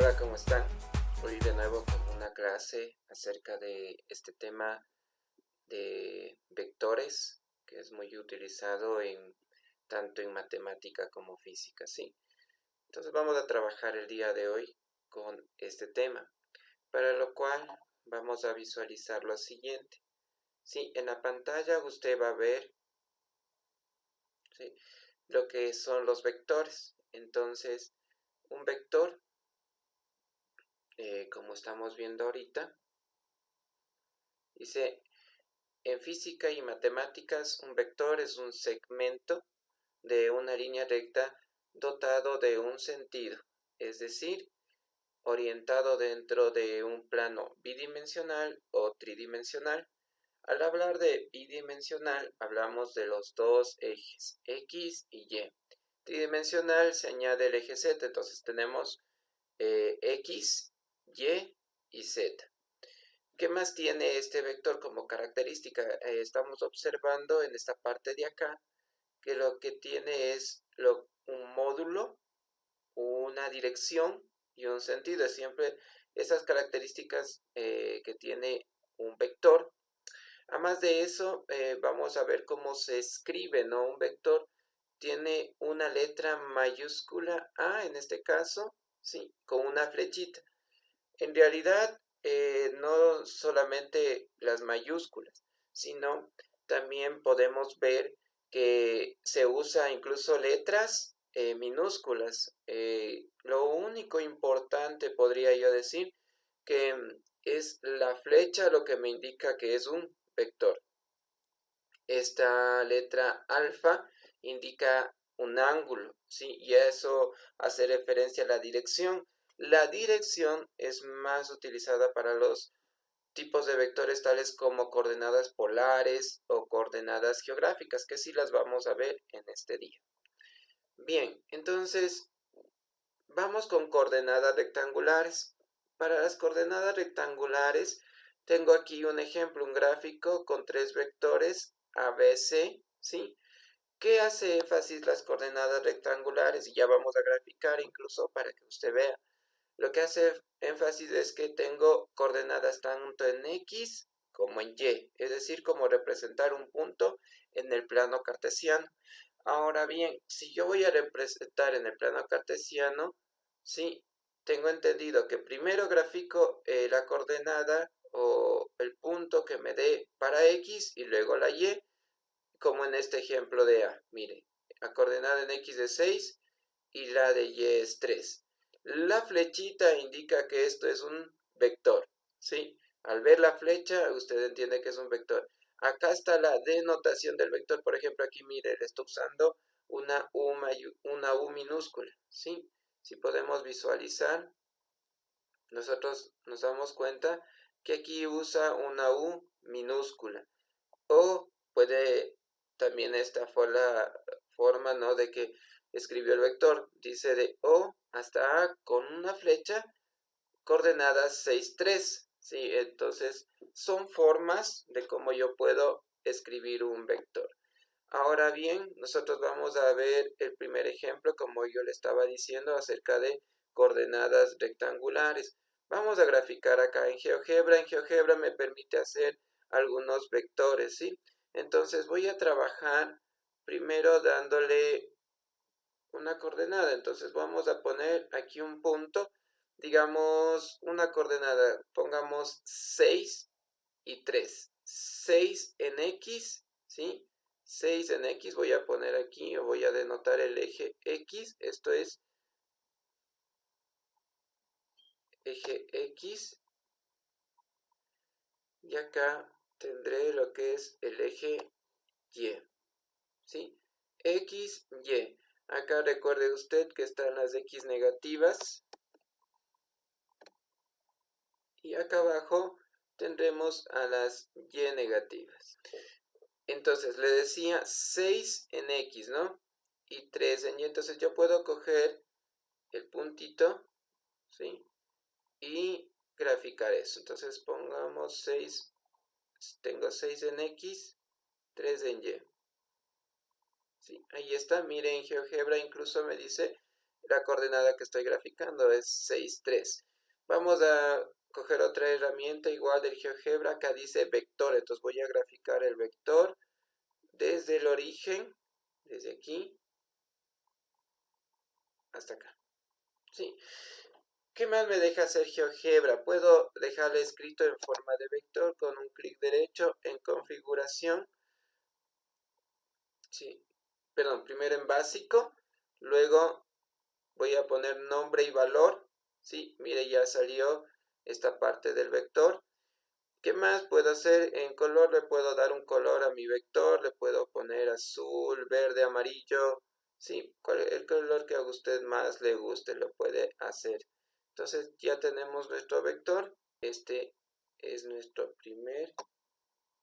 Hola, ¿cómo están? Hoy de nuevo con una clase acerca de este tema de vectores, que es muy utilizado tanto en matemática como física, ¿sí? Entonces vamos a trabajar el día de hoy con este tema, para lo cual vamos a visualizar lo siguiente. Sí, en la pantalla usted va a ver, ¿sí?, lo que son los vectores. Entonces, un vector, como estamos viendo ahorita, dice: en física y matemáticas, un vector es un segmento de una línea recta dotado de un sentido, es decir, orientado dentro de un plano bidimensional o tridimensional. Al hablar de bidimensional, hablamos de los dos ejes, X y Y. Tridimensional se añade el eje Z, entonces tenemos X, Y y Z. ¿Qué más tiene este vector como característica? Estamos observando en esta parte de acá que lo que tiene es un módulo, una dirección y un sentido. Es siempre esas características que tiene un vector. Además de eso, vamos a ver cómo se escribe, ¿no? Un vector tiene una letra mayúscula A, en este caso, ¿sí?, con una flechita. En realidad, no solamente las mayúsculas, sino también podemos ver que se usa incluso letras minúsculas. Lo único importante, podría yo decir, que es la flecha lo que me indica que es un vector. Esta letra alfa indica un ángulo, ¿sí? Y eso hace referencia a la dirección. La dirección es más utilizada para los tipos de vectores tales como coordenadas polares o coordenadas geográficas, que sí las vamos a ver en este día. Bien, entonces vamos con coordenadas rectangulares. Para las coordenadas rectangulares tengo aquí un ejemplo, un gráfico con tres vectores ABC, ¿sí? ¿Qué hace énfasis las coordenadas rectangulares? Y ya vamos a graficar incluso para que usted vea. Lo que hace énfasis es que tengo coordenadas tanto en X como en Y, es decir, como representar un punto en el plano cartesiano. Ahora bien, si yo voy a representar en el plano cartesiano, sí, tengo entendido que primero grafico la coordenada o el punto que me dé para X y luego la Y, como en este ejemplo de A. Mire, la coordenada en X es 6 y la de Y es 3. La flechita indica que esto es un vector, ¿sí? Al ver la flecha, usted entiende que es un vector. Acá está la denotación del vector. Por ejemplo, aquí mire, le estoy usando una U minúscula, ¿sí? Si podemos visualizar, nosotros nos damos cuenta que aquí usa una U minúscula. O puede también esta fue la forma, ¿no?, de que escribió el vector. Dice de O hasta A con una flecha, coordenadas 6, 3. ¿Sí? Entonces, son formas de cómo yo puedo escribir un vector. Ahora bien, nosotros vamos a ver el primer ejemplo, como yo le estaba diciendo, acerca de coordenadas rectangulares. Vamos a graficar acá en GeoGebra. En GeoGebra me permite hacer algunos vectores, ¿sí? Entonces voy a trabajar primero dándole una coordenada. Entonces vamos a poner aquí un punto, digamos una coordenada, pongamos 6 y 3. 6 en X, ¿sí? 6 en X, voy a poner aquí, o voy a denotar el eje X, esto es eje X, y acá tendré lo que es el eje Y, ¿sí? X, Y. Acá recuerde usted que están las X negativas, y acá abajo tendremos a las Y negativas. Entonces le decía 6 en X, ¿no? Y 3 en Y. Entonces yo puedo coger el puntito, ¿sí?, y graficar eso. Entonces pongamos 6, tengo 6 en X, 3 en Y. ¿Sí? Ahí está, miren, GeoGebra incluso me dice La coordenada que estoy graficando es 6, 3. Vamos a coger otra herramienta igual del GeoGebra. Acá dice vector, entonces voy a graficar el vector desde el origen, desde aquí hasta acá. ¿Sí? ¿Qué más me deja hacer GeoGebra? Puedo dejarle escrito en forma de vector con un clic derecho en configuración. Sí, perdón, primero en básico, luego voy a poner nombre y valor. Sí, mire, ya salió esta parte del vector. ¿Qué más puedo hacer? En color le puedo dar un color a mi vector, le puedo poner azul, verde, amarillo. Sí, el color que a usted más le guste lo puede hacer. Entonces ya tenemos nuestro vector. Este es nuestro primer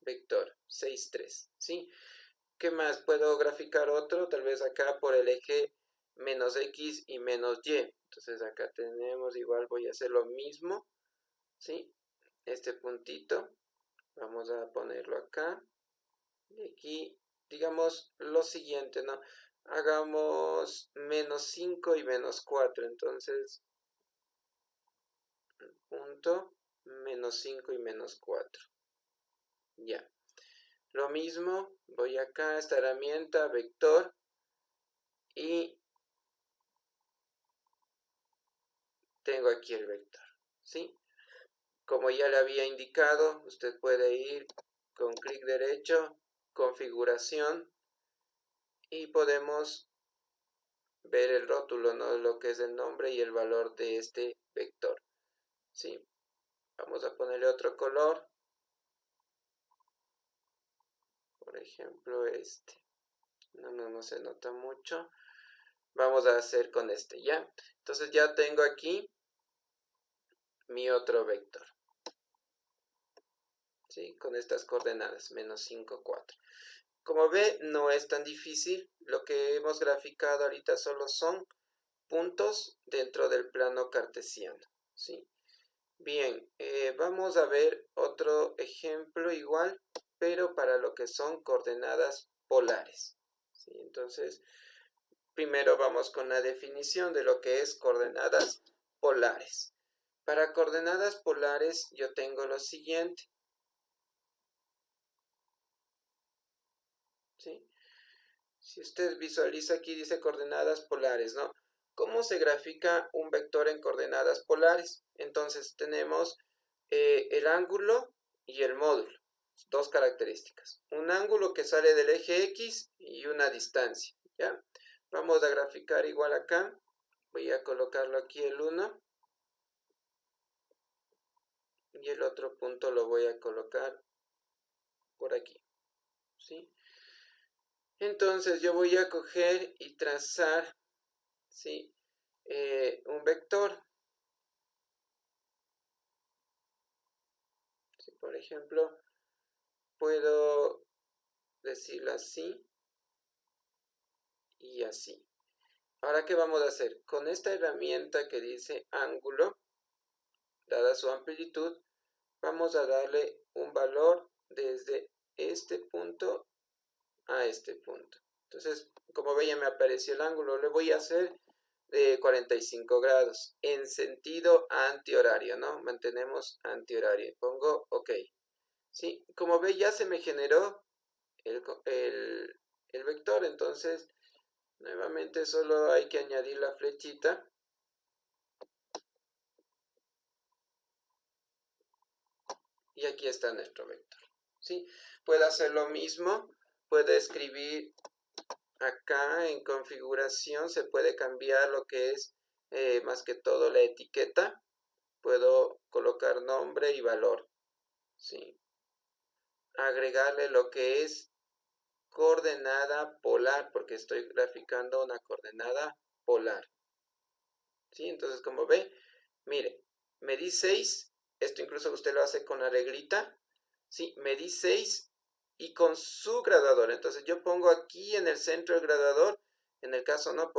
vector, 6, 3. ¿Sí? ¿Qué más? Puedo graficar otro, tal vez acá por el eje menos X y menos Y. Entonces acá tenemos, igual voy a hacer lo mismo. ¿Sí? Este puntito. Vamos a ponerlo acá. Y aquí, digamos lo siguiente, ¿no? Hagamos menos 5 y menos 4. Entonces, punto, menos 5 y menos 4. Ya. Lo mismo, voy acá a esta herramienta, vector, y tengo aquí el vector. ¿Sí? Como ya le había indicado, usted puede ir con clic derecho, configuración, y podemos ver el rótulo, ¿no? Lo que es el nombre y el valor de este vector. ¿Sí? Vamos a ponerle otro color. Por ejemplo, este. No se nota mucho. Vamos a hacer con este, ¿ya? Entonces ya tengo aquí mi otro vector. ¿Sí? Con estas coordenadas, menos 5, 4. Como ve, no es tan difícil. Lo que hemos graficado ahorita solo son puntos dentro del plano cartesiano. ¿Sí? Bien, vamos a ver otro ejemplo igual, pero para lo que son coordenadas polares. ¿Sí? Entonces, primero vamos con la definición de lo que es coordenadas polares. Para coordenadas polares yo tengo lo siguiente. ¿Sí? Si usted visualiza aquí dice coordenadas polares, ¿no? ¿Cómo se grafica un vector en coordenadas polares? Entonces tenemos el ángulo y el módulo. Dos características. Un ángulo que sale del eje X y una distancia. ¿Ya? Vamos a graficar igual acá. Voy a colocarlo aquí el 1. Y el otro punto lo voy a colocar por aquí. ¿Sí? Entonces yo voy a coger y trazar, ¿sí? Un vector. ¿Sí? Por ejemplo, puedo decirlo así y así. Ahora, ¿qué vamos a hacer? Con esta herramienta que dice ángulo, dada su amplitud, vamos a darle un valor desde este punto a este punto. Entonces, como ve, ya me apareció el ángulo. Le voy a hacer de 45 grados en sentido antihorario, ¿no? Mantenemos antihorario. Pongo OK. ¿Sí? Como ve, ya se me generó el vector. Entonces, nuevamente solo hay que añadir la flechita. Y aquí está nuestro vector. ¿Sí? Puede hacer lo mismo. Puede escribir acá en configuración. Se puede cambiar lo que es más que todo la etiqueta. Puedo colocar nombre y valor. ¿Sí? Agregarle lo que es coordenada polar, porque estoy graficando una coordenada polar. ¿Sí? Entonces, como ve, mire, medí 6. Esto incluso usted lo hace con la reglita. ¿Sí? Medí 6 y con su graduador. Entonces yo pongo aquí en el centro el graduador. En el caso no,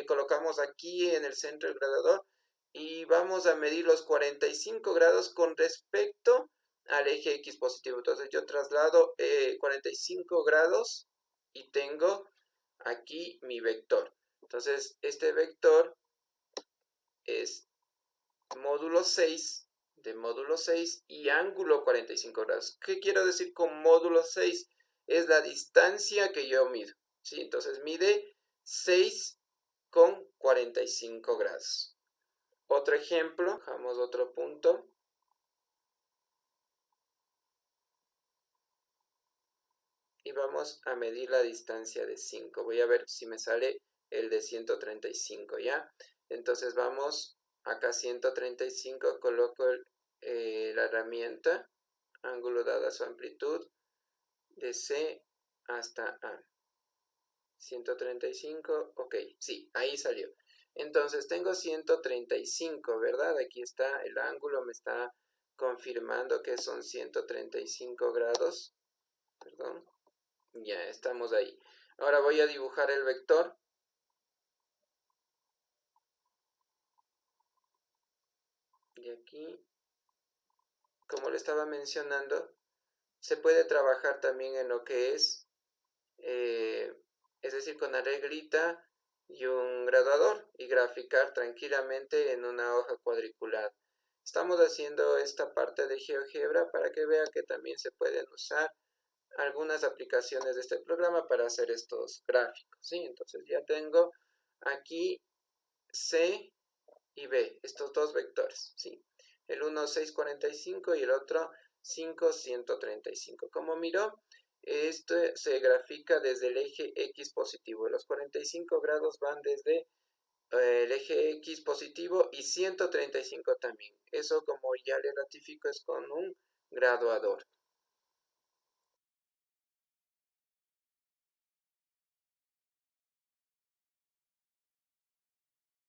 colocamos aquí en el centro el graduador. Y vamos a medir los 45 grados con respecto al eje X positivo. Entonces yo traslado 45 grados y tengo aquí mi vector. Entonces, este vector es módulo 6 de módulo 6 y ángulo 45 grados. ¿Qué quiero decir con módulo 6? Es la distancia que yo mido, ¿sí? Entonces, mide 6 con 45 grados. Otro ejemplo, bajamos otro punto. Y vamos a medir la distancia de 5. Voy a ver si me sale el de 135, ¿ya? Entonces vamos acá 135, coloco la herramienta, ángulo dada su amplitud, de C hasta A. 135, ok, sí, ahí salió. Entonces tengo 135, ¿verdad? Aquí está el ángulo, me está confirmando que son 135 grados, perdón. Ya estamos ahí. Ahora voy a dibujar el vector. Y aquí, como le estaba mencionando, se puede trabajar también en lo que es decir, con arreglita y un graduador y graficar tranquilamente en una hoja cuadriculada. Estamos haciendo esta parte de GeoGebra para que vea que también se pueden usar algunas aplicaciones de este programa para hacer estos gráficos, ¿sí? Entonces ya tengo aquí C y B, estos dos vectores, ¿sí? El uno 645 y el otro 5 135. Como miró, esto se grafica desde el eje X positivo. Los 45 grados van desde el eje X positivo y 135 también. Eso, como ya le ratifico, es con un graduador.